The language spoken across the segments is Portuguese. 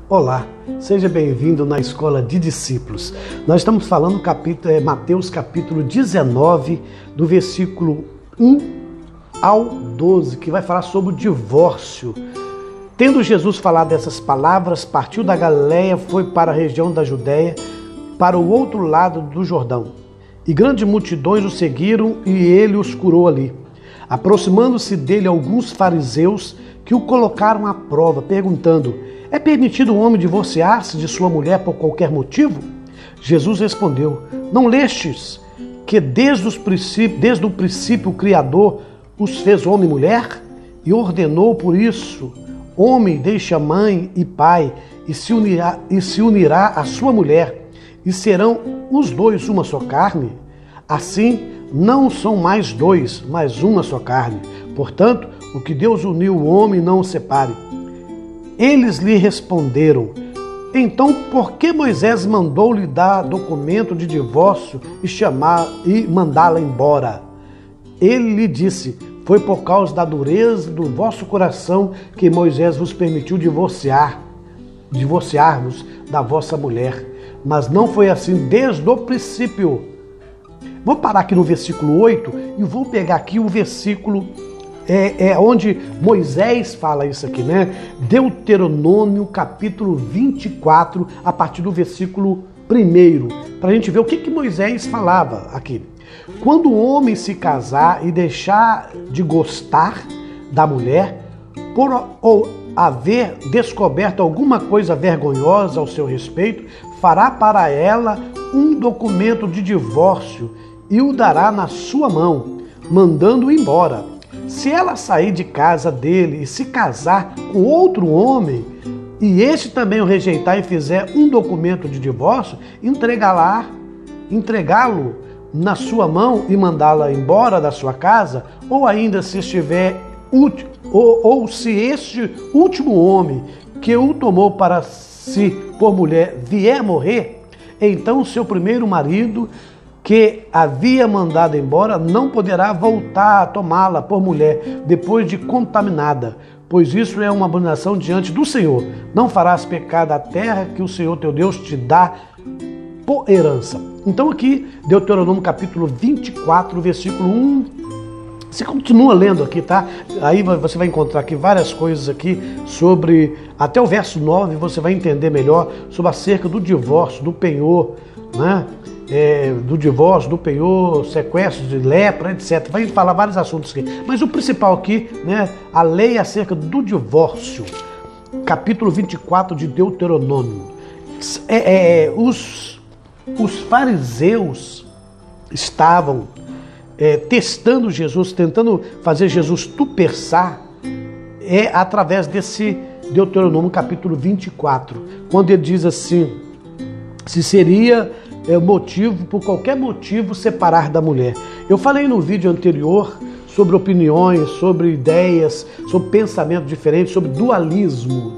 Olá, seja bem-vindo na Escola de Discípulos. Nós estamos falando Mateus capítulo 19, do versículo 1 ao 12, que vai falar sobre o divórcio. Tendo Jesus falado essas palavras, partiu da Galileia, foi para a região da Judéia, para o outro lado do Jordão. E grandes multidões o seguiram e ele os curou ali. Aproximando-se dele alguns fariseus que o colocaram à prova, perguntando: é permitido o homem divorciar-se de sua mulher por qualquer motivo? Jesus respondeu: não lestes que desde o princípio o Criador os fez homem e mulher? E ordenou por isso: homem deixe a mãe e pai e se unirá à sua mulher, e serão os dois uma só carne? Assim, não são mais dois, mas uma só carne. Portanto, o que Deus uniu, o homem não o separe. Eles lhe responderam: então por que Moisés mandou-lhe dar documento de divórcio e mandá-la embora? Ele lhe disse: foi por causa da dureza do vosso coração que Moisés vos permitiu divorciar-vos da vossa mulher. Mas não foi assim desde o princípio. Vou parar aqui no versículo 8 e vou pegar aqui o versículo onde Moisés fala isso aqui, né? Deuteronômio capítulo 24, a partir do versículo 1, para a gente ver o que Moisés falava aqui. Quando o homem se casar e deixar de gostar da mulher, ou haver descoberto alguma coisa vergonhosa ao seu respeito, fará para ela um documento de divórcio e o dará na sua mão, mandando-o embora. Se ela sair de casa dele e se casar com outro homem, e este também o rejeitar e fizer um documento de divórcio, entregá-lo na sua mão e mandá-la embora da sua casa, ou ainda se estiver ou se este último homem que o tomou para si por mulher vier morrer, então seu primeiro marido que havia mandado embora não poderá voltar a tomá-la por mulher depois de contaminada, pois isso é uma abominação diante do Senhor. Não farás pecar da terra que o Senhor teu Deus te dá por herança. Então aqui, Deuteronômio capítulo 24, versículo 1, você continua lendo aqui, tá? Aí você vai encontrar aqui várias coisas aqui sobre, até o verso 9, você vai entender melhor sobre acerca do divórcio, do penhor, né? Do divórcio, do penhor, sequestro de lepra, etc. Vai falar vários assuntos aqui. Mas o principal aqui, né? A lei acerca do divórcio. Capítulo 24 de Deuteronômio. Os fariseus estavam testando Jesus, tentando fazer Jesus tupeçar, através desse Deuteronômio capítulo 24, quando ele diz assim: se seria motivo, por qualquer motivo, separar da mulher. Eu falei no vídeo anterior sobre opiniões, sobre ideias, sobre pensamento diferente, sobre dualismo.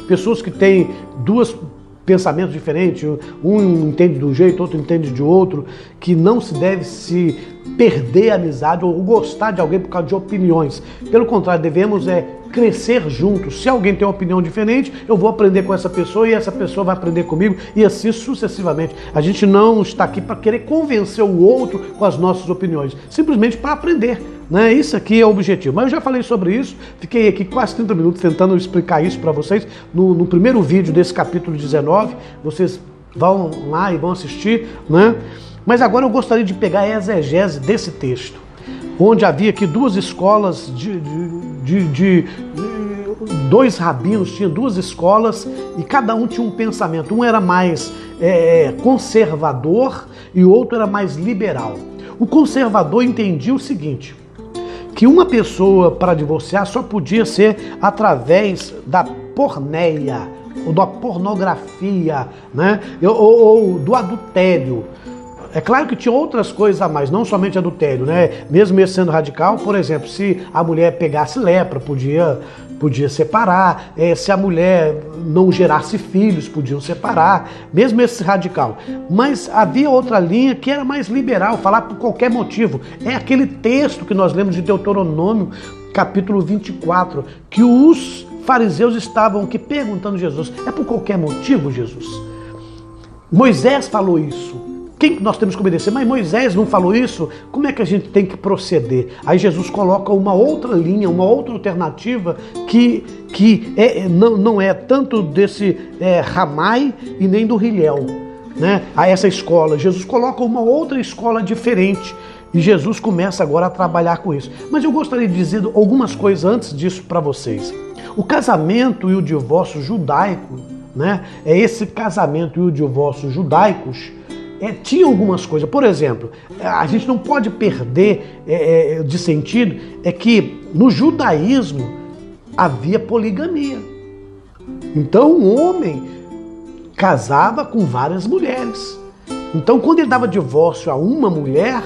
Pessoas que têm dois pensamentos diferentes, um entende de um jeito, outro entende de outro, que não se deve se perder a amizade ou gostar de alguém por causa de opiniões. Pelo contrário, devemos crescer juntos. Se alguém tem uma opinião diferente, eu vou aprender com essa pessoa e essa pessoa vai aprender comigo, e assim sucessivamente. A gente não está aqui para querer convencer o outro com as nossas opiniões, simplesmente para aprender, né? Isso aqui é o objetivo. Mas eu já falei sobre isso, fiquei aqui quase 30 minutos tentando explicar isso para vocês. No primeiro vídeo desse capítulo 19, vocês vão lá e vão assistir, né? Mas agora eu gostaria de pegar a exegese desse texto, onde havia aqui duas escolas dois rabinos, tinha duas escolas e cada um tinha um pensamento. Um era mais conservador e o outro era mais liberal. O conservador entendia o seguinte: que uma pessoa para divorciar só podia ser através da porneia, ou da pornografia, né? ou do adultério. É claro que tinha outras coisas a mais, não somente adultério, né? Mesmo esse sendo radical, por exemplo, se a mulher pegasse lepra, podia separar. Se a mulher não gerasse filhos, podiam separar. Mesmo esse radical. Mas havia outra linha que era mais liberal, falar por qualquer motivo. É aquele texto que nós lemos de Deuteronômio, capítulo 24, que os fariseus estavam aqui perguntando a Jesus: é por qualquer motivo, Jesus? Moisés falou isso. Quem que nós temos que obedecer? Mas Moisés não falou isso? Como é que a gente tem que proceder? Aí Jesus coloca uma outra linha, uma outra alternativa que não é tanto desse Ramai e nem do Hillel, né? A essa escola. Jesus coloca uma outra escola diferente. E Jesus começa agora a trabalhar com isso. Mas eu gostaria de dizer algumas coisas antes disso para vocês. O casamento e o divórcio judaico, né? Esse casamento e o divórcio judaicos tinha algumas coisas. Por exemplo, a gente não pode perder de sentido que no judaísmo havia poligamia. Então o homem casava com várias mulheres. Então quando ele dava divórcio a uma mulher,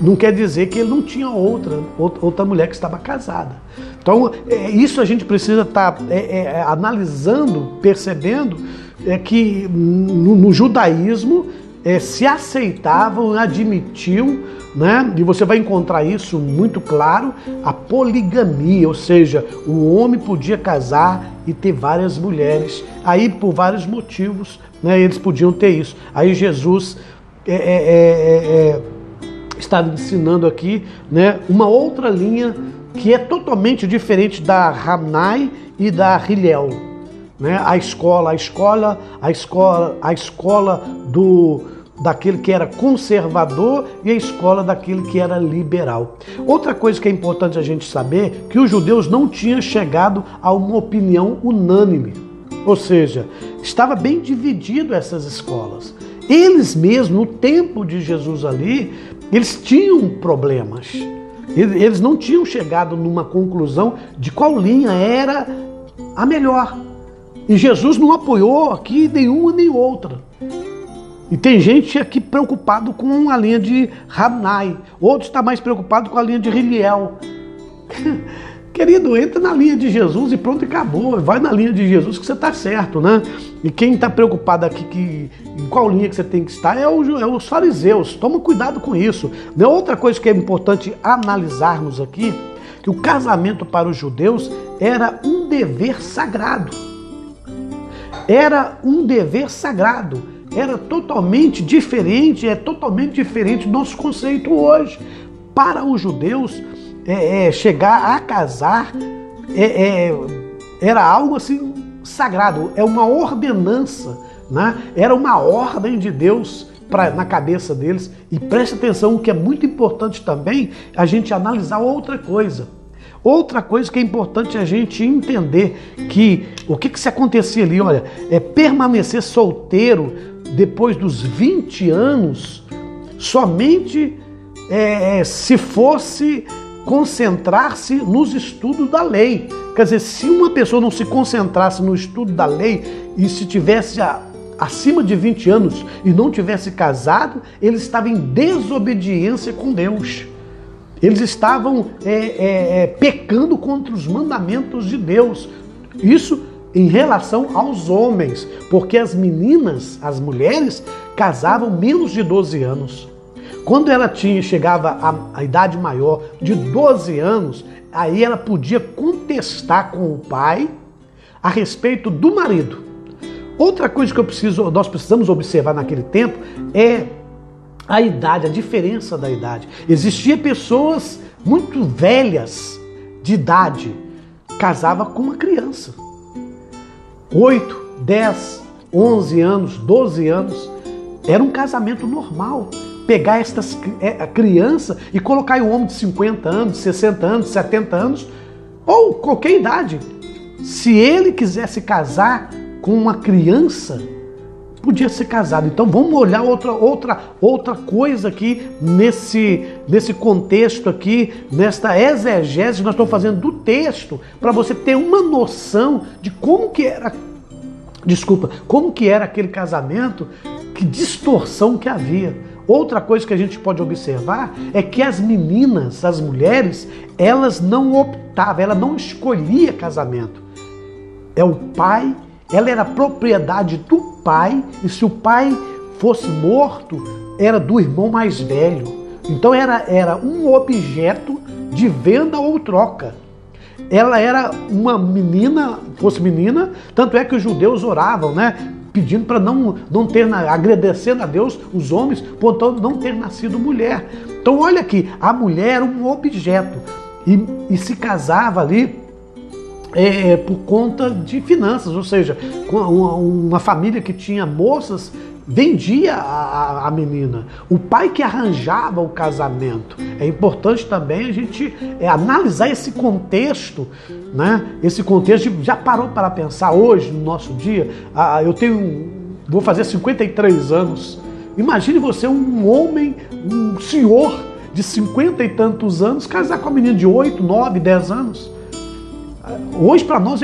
não quer dizer que ele não tinha outra mulher que estava casada. Então isso a gente precisa estar analisando, percebendo que no judaísmo se aceitavam, admitiu, né? E você vai encontrar isso muito claro, a poligamia, ou seja, o homem podia casar e ter várias mulheres, aí por vários motivos, né, eles podiam ter isso. Aí Jesus está ensinando aqui, né, uma outra linha que é totalmente diferente da Ramnai e da Hillel, né? A escola daquele que era conservador e a escola daquele que era liberal. Outra coisa que é importante a gente saber, que os judeus não tinham chegado a uma opinião unânime, ou seja, estava bem dividido essas escolas. Eles mesmos, no tempo de Jesus ali, eles tinham problemas. Eles não tinham chegado numa conclusão de qual linha era a melhor. E Jesus não apoiou aqui nenhuma nem outra. E tem gente aqui preocupado com a linha de Ramnai, outros está mais preocupado com a linha de Hillel. Querido, entra na linha de Jesus e pronto, acabou. Vai na linha de Jesus que você está certo, né? E quem está preocupado aqui em qual linha que você tem que estar é os fariseus. Toma cuidado com isso. Outra coisa que é importante analisarmos aqui, que o casamento para os judeus era um dever sagrado. Era um dever sagrado. Era totalmente diferente, é totalmente diferente do nosso conceito hoje. Para os judeus, chegar a casar era algo assim sagrado, é uma ordenança, né? Era uma ordem de Deus na cabeça deles. E preste atenção, o que é muito importante também, a gente analisar outra coisa. Outra coisa que é importante a gente entender, que o que se acontecia ali, olha, permanecer solteiro depois dos 20 anos, somente se fosse concentrar-se nos estudos da lei. Quer dizer, se uma pessoa não se concentrasse no estudo da lei e se tivesse acima de 20 anos e não tivesse casado, ele estava em desobediência com Deus. Eles estavam pecando contra os mandamentos de Deus. Isso em relação aos homens, porque as meninas, as mulheres, casavam menos de 12 anos. Quando ela chegava à idade maior de 12 anos, aí ela podia contestar com o pai a respeito do marido. Outra coisa que nós precisamos observar naquele tempo é a idade, a diferença da idade. Existiam pessoas muito velhas de idade, casava com uma criança. 8, 10, 11 anos, 12 anos, era um casamento normal. Pegar a criança e colocar em um homem de 50 anos, 60 anos, 70 anos, ou qualquer idade. Se ele quisesse casar com uma criança, podia ser casado. Então vamos olhar outra coisa aqui nesse contexto aqui, nesta exegese que nós estamos fazendo do texto, para você ter uma noção de como que era aquele casamento, que distorção que havia. Outra coisa que a gente pode observar é que as meninas, as mulheres, elas não optavam, ela não escolhia casamento. É o pai, ela era propriedade do pai, e se o pai fosse morto, era do irmão mais velho. Então era um objeto de venda ou troca. ela era uma menina, fosse menina, tanto é que os judeus oravam, né? Pedindo para não ter, agradecendo a Deus, os homens, por não ter nascido mulher. Então olha aqui, a mulher era um objeto e se casava ali por conta de finanças, ou seja, uma família que tinha moças vendia a menina. O pai que arranjava o casamento. É importante também a gente analisar esse contexto, né? Esse contexto, já parou para pensar hoje, no nosso dia? Vou fazer 53 anos. Imagine você, um homem, um senhor de 50 e tantos anos, casar com uma menina de 8, 9, 10 anos. Hoje para nós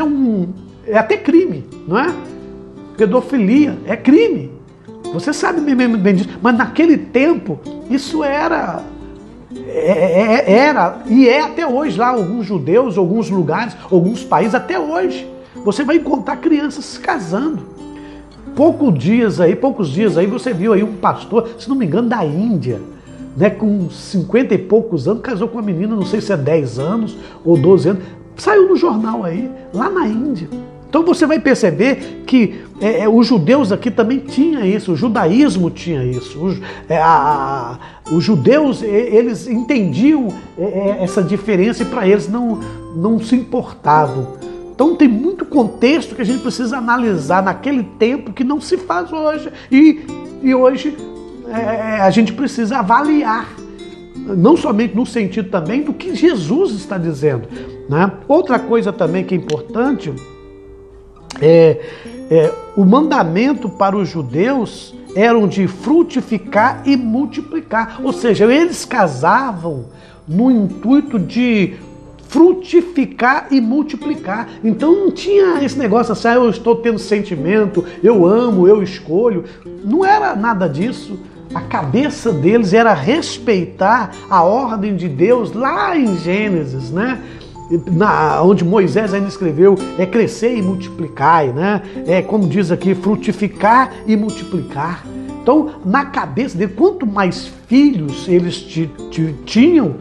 é até crime, não é? Pedofilia é crime. Você sabe bem disso, mas naquele tempo isso era e é até hoje lá, alguns judeus, alguns lugares, alguns países, até hoje. Você vai encontrar crianças se casando. Poucos dias aí você viu aí um pastor, se não me engano, da Índia, né, com 50 e poucos anos, casou com uma menina, não sei se é 10 anos ou 12 anos, saiu no jornal aí, lá na Índia. Então você vai perceber que os judeus aqui também tinham isso, o judaísmo tinha isso. Os judeus, eles entendiam essa diferença e para eles não se importavam. Então tem muito contexto que a gente precisa analisar naquele tempo que não se faz hoje. E hoje a gente precisa avaliar, não somente no sentido também do que Jesus está dizendo, né? Outra coisa também que é importante o mandamento para os judeus era de frutificar e multiplicar. Ou seja, eles casavam no intuito de frutificar e multiplicar. Então não tinha esse negócio assim, eu estou tendo sentimento, eu amo, eu escolho. Não era nada disso. A cabeça deles era respeitar a ordem de Deus lá em Gênesis, né? Onde Moisés ainda escreveu, crescer e multiplicar, né? Como diz aqui, frutificar e multiplicar. Então, na cabeça dele, quanto mais filhos eles tinham,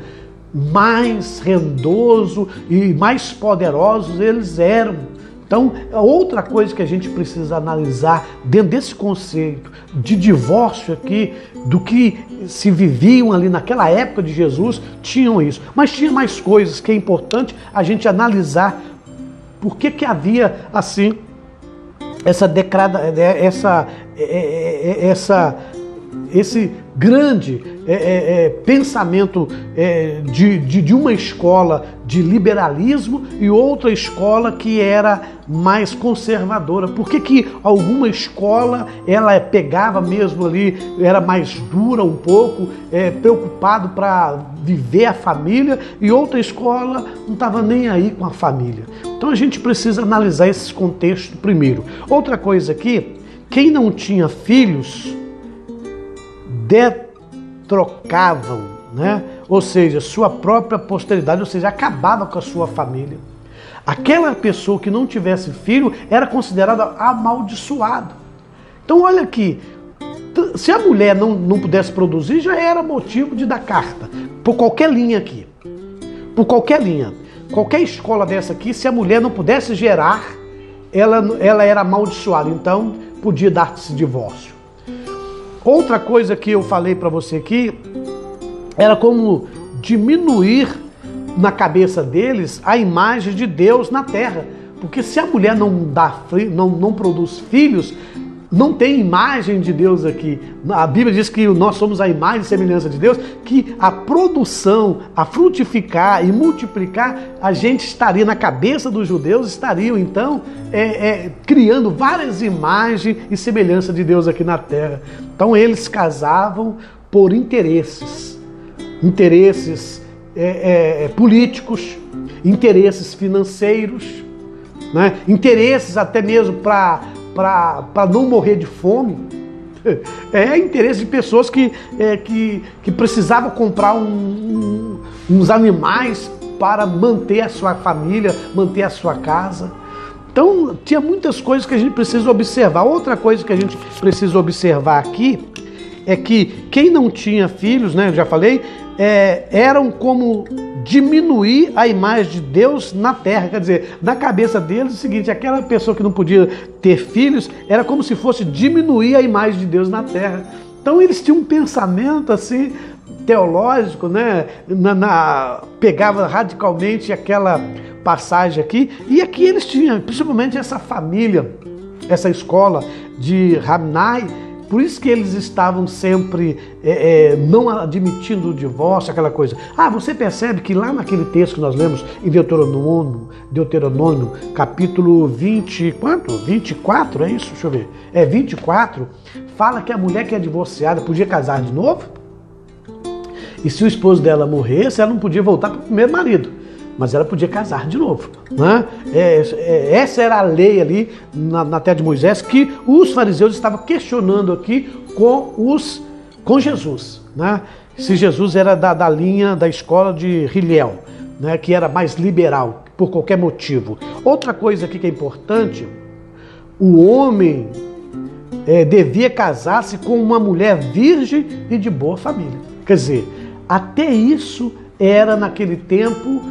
mais rendoso e mais poderosos eles eram. Então, outra coisa que a gente precisa analisar dentro desse conceito de divórcio aqui, do que se viviam ali naquela época de Jesus, tinham isso. Mas tinha mais coisas que é importante a gente analisar. Por que havia assim esse grande pensamento de uma escola de liberalismo e outra escola que era mais conservadora? Por que alguma escola ela pegava mesmo ali, era mais dura um pouco, preocupado para viver a família, e outra escola não estava nem aí com a família? Então a gente precisa analisar esse contexto primeiro. Outra coisa aqui, quem não tinha filhos trocavam, né? Ou seja, sua própria posteridade, ou seja, acabava com a sua família. Aquela pessoa que não tivesse filho era considerada amaldiçoado. Então olha aqui, se a mulher não pudesse produzir, já era motivo de dar carta, por qualquer linha aqui, por qualquer linha. Qualquer escola dessa aqui, se a mulher não pudesse gerar, ela era amaldiçoada, então podia dar-se divórcio. Outra coisa que eu falei para você aqui era como diminuir na cabeça deles a imagem de Deus na terra. Porque se a mulher não produz filhos, não tem imagem de Deus aqui. A Bíblia diz que nós somos a imagem e semelhança de Deus, que a produção, a frutificar e multiplicar, a gente estaria na cabeça dos judeus, estariam então criando várias imagens e semelhança de Deus aqui na terra. Então eles casavam por interesses políticos, interesses financeiros, né? Interesses até mesmo para não morrer de fome. Interesse de pessoas que precisavam comprar uns animais para manter a sua família, manter a sua casa. Então, tinha muitas coisas que a gente precisa observar. Outra coisa que a gente precisa observar aqui é que quem não tinha filhos, né, eu já falei, eram como diminuir a imagem de Deus na terra. Quer dizer, na cabeça deles é o seguinte: aquela pessoa que não podia ter filhos era como se fosse diminuir a imagem de Deus na terra. Então eles tinham um pensamento assim teológico, né? Pegava radicalmente aquela passagem aqui, e aqui eles tinham, principalmente essa família, essa escola de Rabnai. Por isso que eles estavam sempre não admitindo o divórcio, aquela coisa. Você percebe que lá naquele texto que nós lemos em Deuteronômio, capítulo 24, é isso? Deixa eu ver. 24, fala que a mulher que é divorciada podia casar de novo. E se o esposo dela morresse, ela não podia voltar para o primeiro marido, mas ela podia casar de novo, né? Essa era a lei ali na terra de Moisés, que os fariseus estavam questionando aqui com Jesus, né? Se Jesus era da linha da escola de Hillel, né? Que era mais liberal, por qualquer motivo. Outra coisa aqui que é importante: o homem devia casar-se com uma mulher virgem e de boa família. Quer dizer, até isso era naquele tempo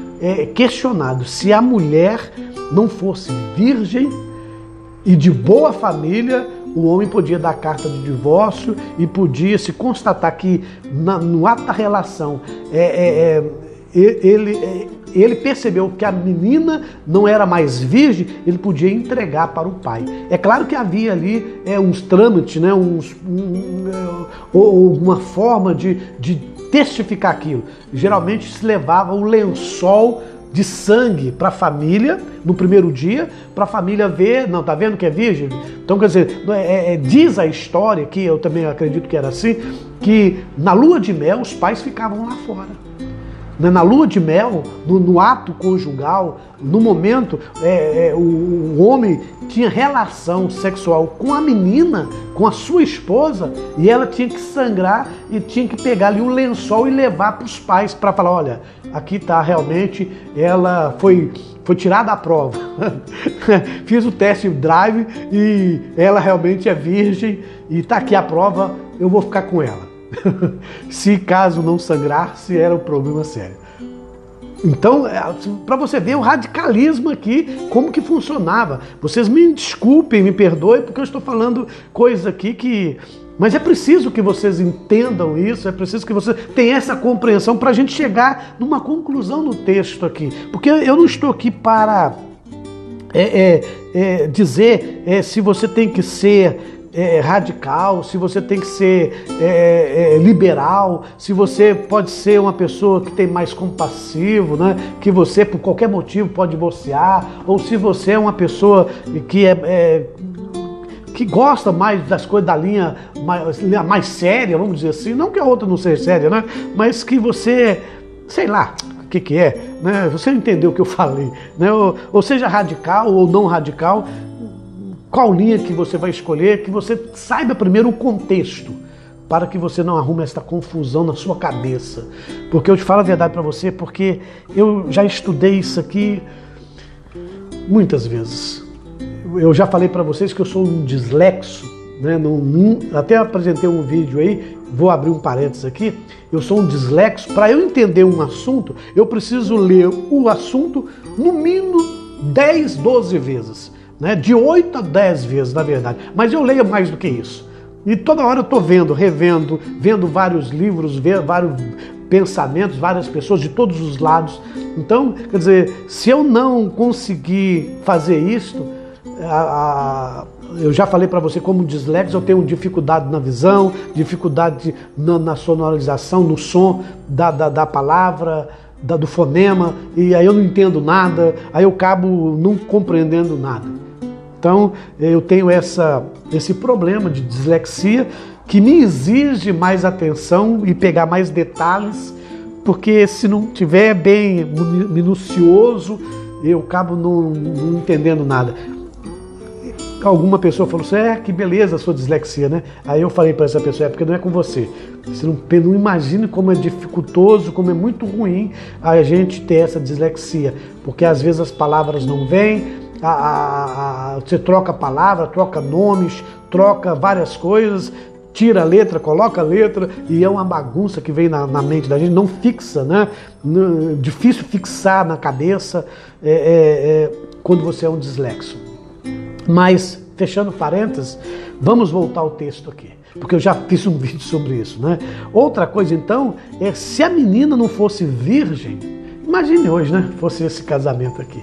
questionado. Se a mulher não fosse virgem e de boa família, o homem podia dar carta de divórcio e podia se constatar que no ato da relação ele percebeu que a menina não era mais virgem, ele podia entregar para o pai. É claro que havia ali uns trâmites, né, uma forma de testificar aquilo. Geralmente se levava o lençol de sangue para a família no primeiro dia, para a família ver, não, tá vendo que é virgem? Então, quer dizer, diz a história, que eu também acredito que era assim, que na lua de mel os pais ficavam lá fora. Na lua de mel, no ato conjugal, no momento, o homem tinha relação sexual com a menina, com a sua esposa, e ela tinha que sangrar e tinha que pegar ali o lençol e levar para os pais para falar: olha, aqui está realmente, ela foi tirada a prova. Fiz o test drive e ela realmente é virgem e está aqui a prova, eu vou ficar com ela. Se caso não sangrasse, era um problema sério. Então, para você ver o radicalismo aqui, como que funcionava. Vocês me desculpem, me perdoem, porque eu estou falando coisas aqui que... Mas é preciso que vocês entendam isso, é preciso que vocês tenham essa compreensão para a gente chegar numa conclusão no texto aqui. Porque eu não estou aqui para dizer se você tem que ser radical, se você tem que ser liberal, se você pode ser uma pessoa que tem mais compassivo, né? Que você por qualquer motivo pode divorciar, ou se você é uma pessoa que gosta mais das coisas da linha mais séria, vamos dizer assim, não que a outra não seja séria, né? Mas que você, sei lá, o que é, né? Você entendeu o que eu falei, né? Ou seja radical ou não radical, qual linha que você vai escolher, que você saiba primeiro o contexto, para que você não arrume essa confusão na sua cabeça. Porque eu te falo a verdade para você, porque eu já estudei isso aqui muitas vezes. Eu já falei para vocês que eu sou um dislexo, né? Até apresentei um vídeo aí, vou abrir um parênteses aqui. Eu sou um dislexo. Para eu entender um assunto, eu preciso ler o assunto no mínimo 10, 12 vezes. Né? De 8 a 10 vezes, na verdade. Mas eu leio mais do que isso. E toda hora eu estou revendo, vendo vários livros, vários pensamentos, várias pessoas de todos os lados. Então, quer dizer, se eu não conseguir fazer isto, eu já falei para você, como dislexo, eu tenho dificuldade na visão, dificuldade na sonorização, no som da palavra, do fonema, e aí eu não entendo nada, aí eu acabo não compreendendo nada. Então, eu tenho esse problema de dislexia que me exige mais atenção e pegar mais detalhes, porque se não tiver bem minucioso, eu acabo não entendendo nada. Alguma pessoa falou assim: que beleza a sua dislexia, né? Aí eu falei para essa pessoa: porque não é com você. Você não imagina como é dificultoso, como é muito ruim a gente ter essa dislexia, porque às vezes as palavras não vêm, você troca palavra, troca nomes, troca várias coisas, tira a letra, coloca a letra, e é uma bagunça que vem na mente da gente, não fixa, né? Difícil fixar na cabeça quando você é um dislexo. Mas, fechando parênteses, vamos voltar ao texto aqui, porque eu já fiz um vídeo sobre isso, né? Outra coisa, então, se a menina não fosse virgem, imagine hoje, né? Fosse esse casamento aqui.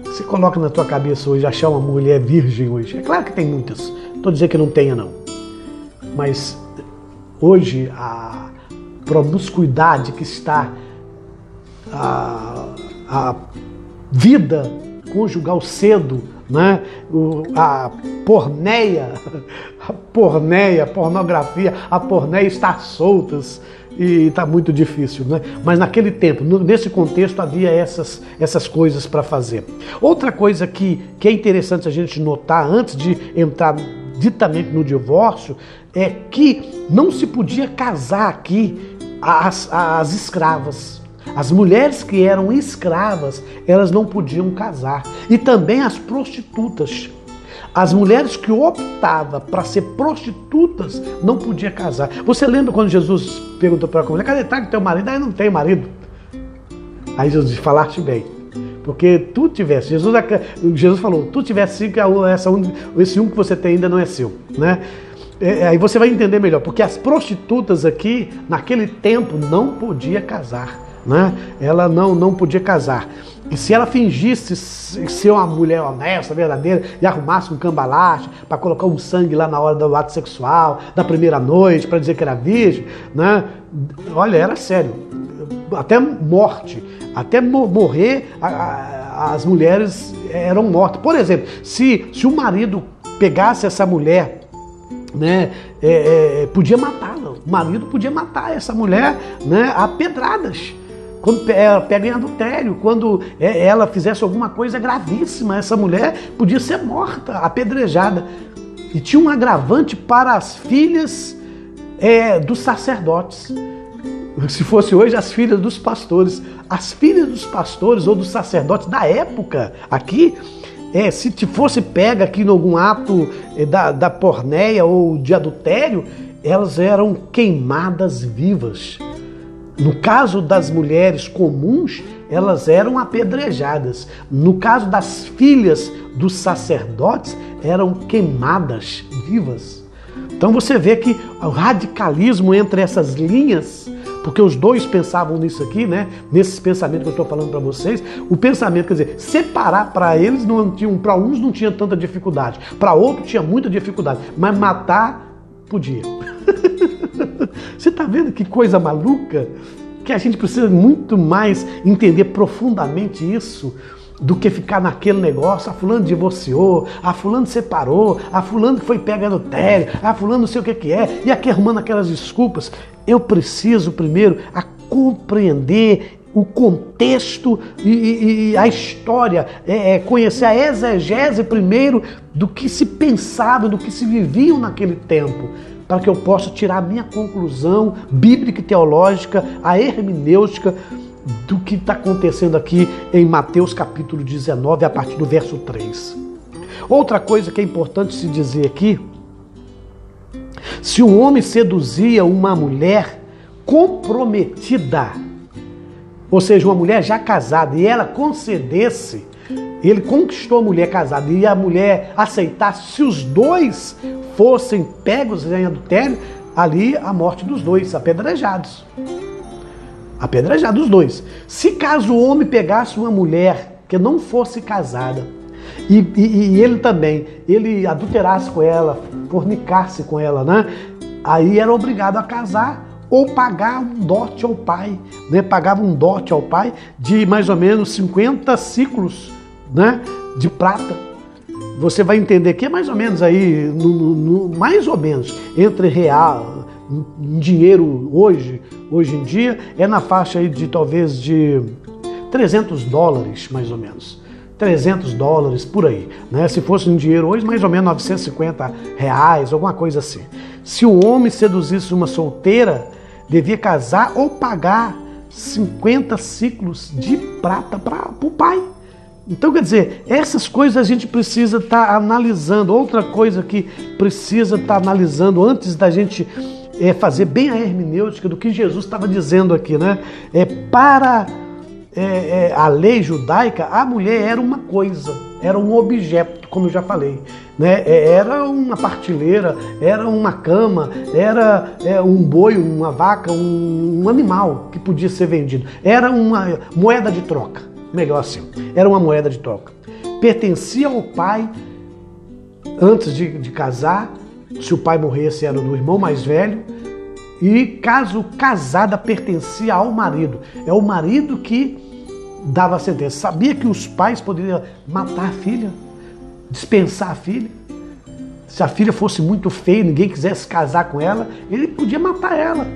Você coloca na tua cabeça hoje, achar uma mulher virgem hoje. É claro que tem muitas, não estou dizendo que não tenha, não. Mas hoje a promiscuidade que está, a vida conjugal cedo, né? A pornografia, a porneia está soltas e está muito difícil, né? Mas naquele tempo, nesse contexto, havia essas coisas para fazer. Outra coisa que é interessante a gente notar antes de entrar ditamente no divórcio é que não se podia casar aqui as escravas. As mulheres que eram escravas, elas não podiam casar. E também as prostitutas. As mulheres que optavam para ser prostitutas não podiam casar. Você lembra quando Jesus perguntou para a mulher: cadê tá, teu marido? Aí não tem marido. Aí Jesus disse: falaste bem. Porque tu tivesse, Jesus falou, tu tivesse esse um que você tem ainda não é seu, né? Aí você vai entender melhor, porque as prostitutas aqui, naquele tempo, não podia casar, né? Ela não podia casar. E se ela fingisse ser uma mulher honesta, verdadeira, e arrumasse um cambalache para colocar um sangue lá na hora do ato sexual, da primeira noite, para dizer que era virgem, né? Olha, era sério. Até morte, até morrer, as mulheres eram mortas. Por exemplo, se o marido pegasse essa mulher, né, podia matá-la. O marido podia matar essa mulher, né, a pedradas. Quando pega em adultério, quando ela fizesse alguma coisa gravíssima, essa mulher podia ser morta, apedrejada. E tinha um agravante para as filhas dos sacerdotes. Se fosse hoje, as filhas dos pastores. As filhas dos pastores ou dos sacerdotes da época aqui, se fosse pega aqui em algum ato da porneia ou de adultério, elas eram queimadas vivas. No caso das mulheres comuns, elas eram apedrejadas. No caso das filhas dos sacerdotes, eram queimadas vivas. Então você vê que o radicalismo entre essas linhas, porque os dois pensavam nisso aqui, né? Nesses pensamentos que eu estou falando para vocês, o pensamento, quer dizer, separar para eles para uns não tinha tanta dificuldade, para outros tinha muita dificuldade, mas matar podia. Você está vendo que coisa maluca? Que a gente precisa muito mais entender profundamente isso do que ficar naquele negócio: a fulano divorciou, a fulano separou, a fulano foi pega no adultério, a fulano não sei o que é, e aqui arrumando aquelas desculpas. Eu preciso primeiro compreender o contexto e a história, conhecer a exegese primeiro do que se pensava, do que se vivia naquele tempo, para que eu possa tirar a minha conclusão bíblica e teológica, a hermenêutica do que está acontecendo aqui em Mateus capítulo 19, a partir do verso 3. Outra coisa que é importante se dizer aqui: se um homem seduzia uma mulher comprometida, ou seja, uma mulher já casada, e ela concedesse, ele conquistou a mulher casada e a mulher aceitasse, se os dois fossem pegos em adultério, ali a morte dos dois, apedrejados. Apedrejados os dois. Se caso o homem pegasse uma mulher que não fosse casada e ele também, ele adulterasse com ela, fornicasse com ela, né? Aí era obrigado a casar ou pagar um dote ao pai, né? Pagava um dote ao pai de mais ou menos 50 ciclos, né, de prata. Você vai entender que é mais ou menos aí, mais ou menos, entre real, em dinheiro hoje em dia, é na faixa aí de talvez de $300, mais ou menos. $300 por aí, né? Se fosse em dinheiro hoje, mais ou menos R$950, alguma coisa assim. Se o homem seduzisse uma solteira, devia casar ou pagar 50 ciclos de prata para o pai. Então, quer dizer, essas coisas a gente precisa estar analisando. Outra coisa que precisa estar analisando antes da gente fazer bem a hermenêutica do que Jesus estava dizendo aqui, né? Para a lei judaica, a mulher era uma coisa, era um objeto, como eu já falei, né? Era uma partilheira, era uma cama, era um boi, uma vaca, um animal que podia ser vendido. Era uma moeda de troca. Melhor assim, era uma moeda de troca. Pertencia ao pai antes de casar, se o pai morresse era do irmão mais velho, e caso casada pertencia ao marido. É o marido que dava a sentença. Sabia que os pais poderiam matar a filha, dispensar a filha? Se a filha fosse muito feia, ninguém quisesse casar com ela, ele podia matar ela.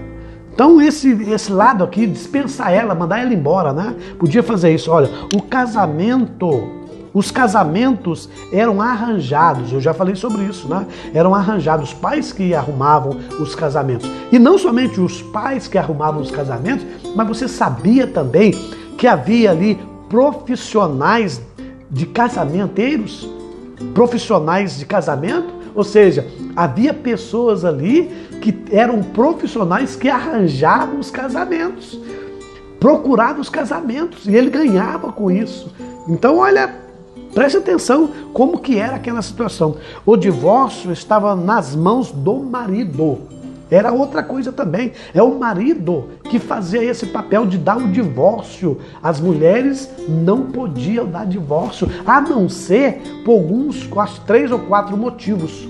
Então esse lado aqui, dispensar ela, mandar ela embora, né? Podia fazer isso. Olha, os casamentos eram arranjados, eu já falei sobre isso, né? Eram arranjados, os pais que arrumavam os casamentos. E não somente os pais que arrumavam os casamentos, mas você sabia também que havia ali profissionais de casamenteiros, profissionais de casamento, ou seja, havia pessoas ali que eram profissionais que arranjavam os casamentos, procuravam os casamentos, e ele ganhava com isso. Então, olha, preste atenção como que era aquela situação. O divórcio estava nas mãos do marido. Era outra coisa também. É o marido que fazia esse papel de dar o divórcio. As mulheres não podiam dar divórcio, a não ser por alguns, acho, 3 ou 4 motivos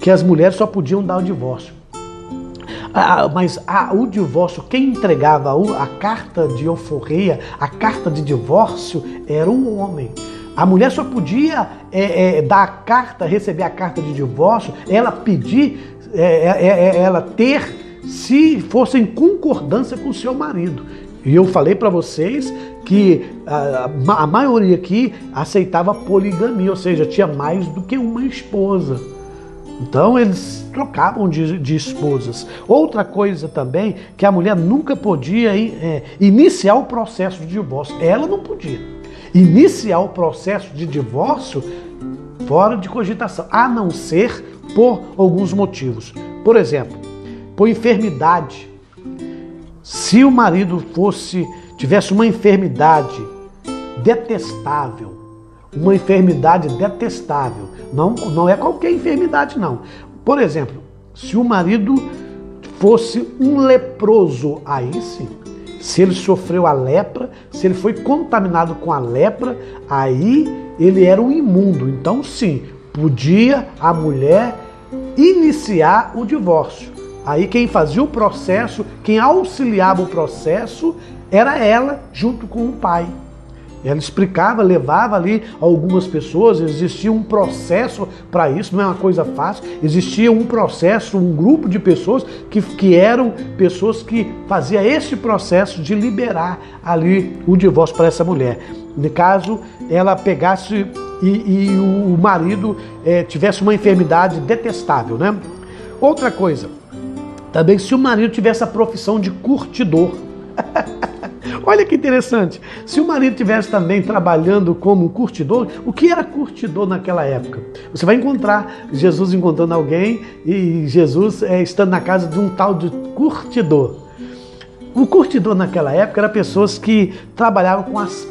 que as mulheres só podiam dar o divórcio. Mas o divórcio, quem entregava a carta de alforria, a carta de divórcio, era o homem. A mulher só podia dar a carta, receber a carta de divórcio, ela pedir, ela ter, se fosse em concordância com o seu marido. E eu falei para vocês que a maioria aqui aceitava poligamia, ou seja, tinha mais do que uma esposa. Então eles trocavam de esposas. Outra coisa também, que a mulher nunca podia iniciar o processo de divórcio. Ela não podia iniciar o processo de divórcio fora de cogitação, a não ser por alguns motivos. Por exemplo, por enfermidade. Se o marido tivesse uma enfermidade detestável, não é qualquer enfermidade não. Por exemplo, se o marido fosse um leproso, aí sim, se ele sofreu a lepra, se ele foi contaminado com a lepra, aí ele era um imundo. Então sim, podia a mulher iniciar o divórcio. Aí quem fazia o processo, quem auxiliava o processo, era ela junto com o pai. Ela explicava, levava ali algumas pessoas, existia um processo para isso, não é uma coisa fácil, existia um processo, um grupo de pessoas que eram pessoas que faziam esse processo de liberar ali o divórcio para essa mulher. No caso, ela pegasse e o marido tivesse uma enfermidade detestável, né? Outra coisa, também se o marido tivesse a profissão de curtidor. Olha que interessante, se o marido estivesse também trabalhando como curtidor, o que era curtidor naquela época? Você vai encontrar Jesus encontrando alguém e Jesus estando na casa de um tal de curtidor. O curtidor naquela época era pessoas que trabalhavam com as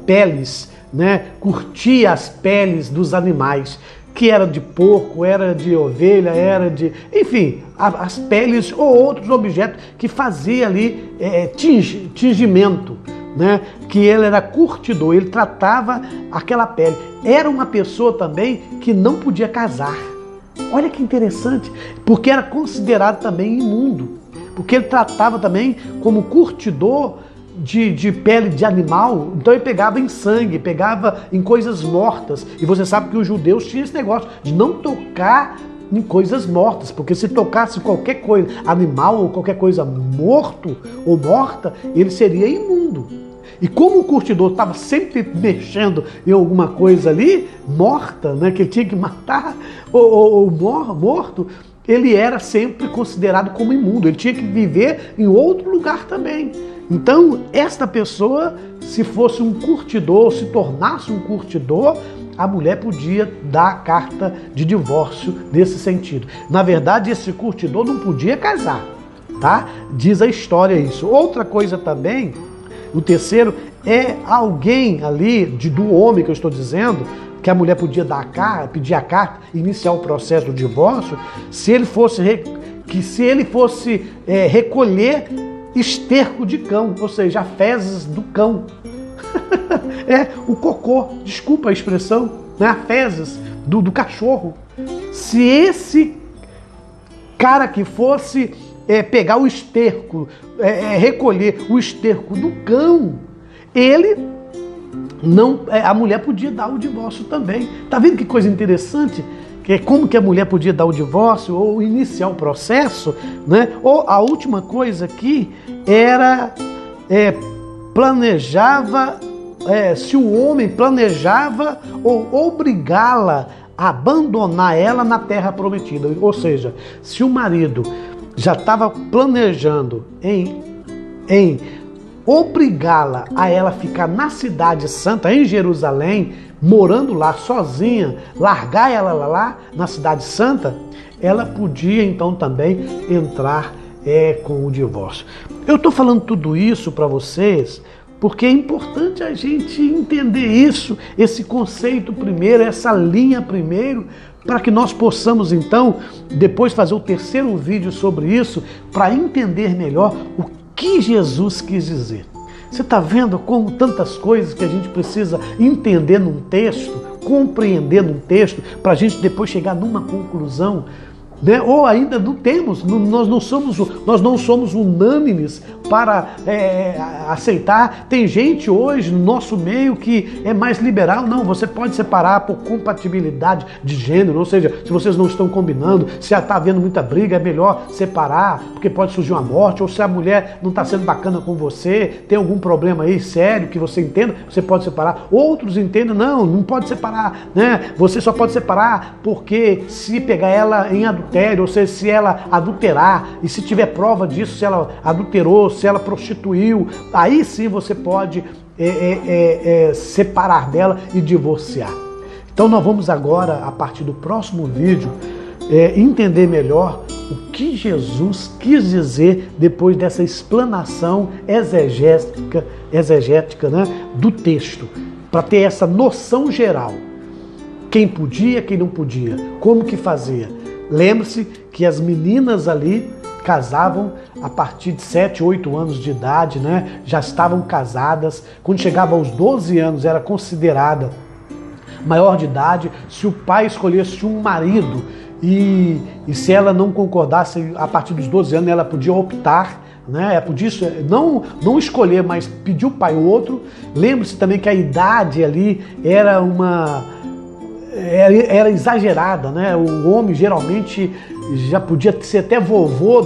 peles, né? Curtia as peles dos animais, que era de porco, era de ovelha, enfim, as peles ou outros objetos que fazia ali tingimento, né? Que ele era curtidor, ele tratava aquela pele. Era uma pessoa também que não podia casar. Olha que interessante, porque era considerado também imundo, porque ele tratava também como curtidor de pele de animal, então ele pegava em sangue, pegava em coisas mortas. E você sabe que os judeus tinham esse negócio de não tocar em coisas mortas, porque se tocasse qualquer coisa, animal ou qualquer coisa morto ou morta, ele seria imundo. E como o curtidor estava sempre mexendo em alguma coisa ali, morta, né, que ele tinha que matar, ou morto, ele era sempre considerado como imundo, ele tinha que viver em outro lugar também. Então, esta pessoa, se fosse um curtidor, se tornasse um curtidor, a mulher podia dar a carta de divórcio nesse sentido. Na verdade, esse curtidor não podia casar, tá? Diz a história isso. Outra coisa também, o terceiro, é alguém ali, do homem que eu estou dizendo, que a mulher podia pedir a carta, iniciar o processo do divórcio, se ele fosse recolher esterco de cão, ou seja, fezes do cão. O cocô, desculpa a expressão, né? A fezes do cachorro. Se esse cara que fosse pegar o esterco, recolher o esterco do cão, a mulher podia dar o divórcio também. Tá vendo que coisa interessante? Como que a mulher podia dar o divórcio ou iniciar o processo, né? Ou a última coisa aqui era se o homem planejava ou obrigá-la a abandonar ela na terra prometida. Ou seja, se o marido já estava planejando em obrigá-la a ela ficar na cidade santa, em Jerusalém, morando lá sozinha, largar ela lá na cidade santa, ela podia então também entrar com o divórcio. Eu estou falando tudo isso para vocês porque é importante a gente entender isso, esse conceito primeiro, essa linha primeiro, para que nós possamos então depois fazer o terceiro vídeo sobre isso, para entender melhor o que Jesus quis dizer. Você está vendo como tantas coisas que a gente precisa entender num texto, compreender num texto, para a gente depois chegar numa conclusão, né? Ou ainda não temos, nós não somos unânimes para aceitar. Tem gente hoje no nosso meio que é mais liberal. Não, você pode separar por compatibilidade de gênero, ou seja, se vocês não estão combinando, se já está havendo muita briga, é melhor separar, porque pode surgir uma morte, ou se a mulher não está sendo bacana com você, tem algum problema aí sério que você entenda, você pode separar. Outros entendem, não pode separar, né? Você só pode separar porque se pegar ela em adultério, ou seja, se ela adulterar, e se tiver prova disso, se ela adulterou, se ela prostituiu, aí sim você pode separar dela e divorciar. Então nós vamos agora, a partir do próximo vídeo, entender melhor o que Jesus quis dizer depois dessa explanação exegética, né, do texto, para ter essa noção geral. Quem podia, quem não podia, como que fazia. Lembre-se que as meninas ali casavam a partir de 7, 8 anos de idade, né? Já estavam casadas. Quando chegava aos 12 anos, era considerada maior de idade. Se o pai escolhesse um marido e se ela não concordasse, a partir dos 12 anos, ela podia optar, né? Podia não escolher, mas pedir o pai o outro. Lembre-se também que a idade ali era exagerada, né? O homem geralmente já podia ser até vovô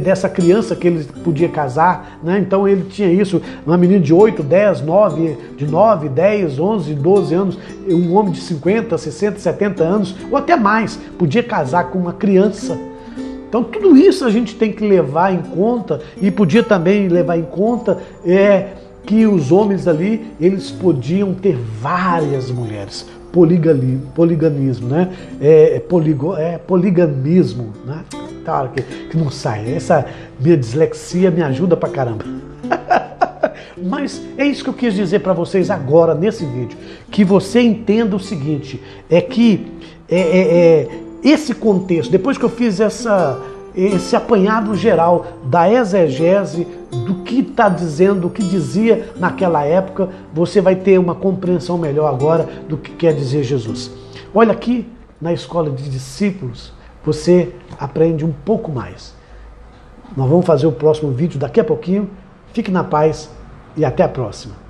dessa criança que ele podia casar, né? Então ele tinha isso, uma menina de 8, 10, 9, 10, 11, 12 anos, um homem de 50, 60, 70 anos, ou até mais, podia casar com uma criança. Então tudo isso a gente tem que levar em conta, e podia também levar em conta que os homens ali, eles podiam ter várias mulheres. Poliganismo, né? Poliganismo, né? Claro que não sai. Essa minha dislexia me ajuda pra caramba. Mas é isso que eu quis dizer para vocês agora, nesse vídeo. Que você entenda o seguinte, esse contexto, depois que eu fiz esse apanhado geral da exegese, do que está dizendo, o que dizia naquela época, você vai ter uma compreensão melhor agora do que quer dizer Jesus. Olha aqui, na escola de discípulos, você aprende um pouco mais. Nós vamos fazer o próximo vídeo daqui a pouquinho. Fique na paz e até a próxima.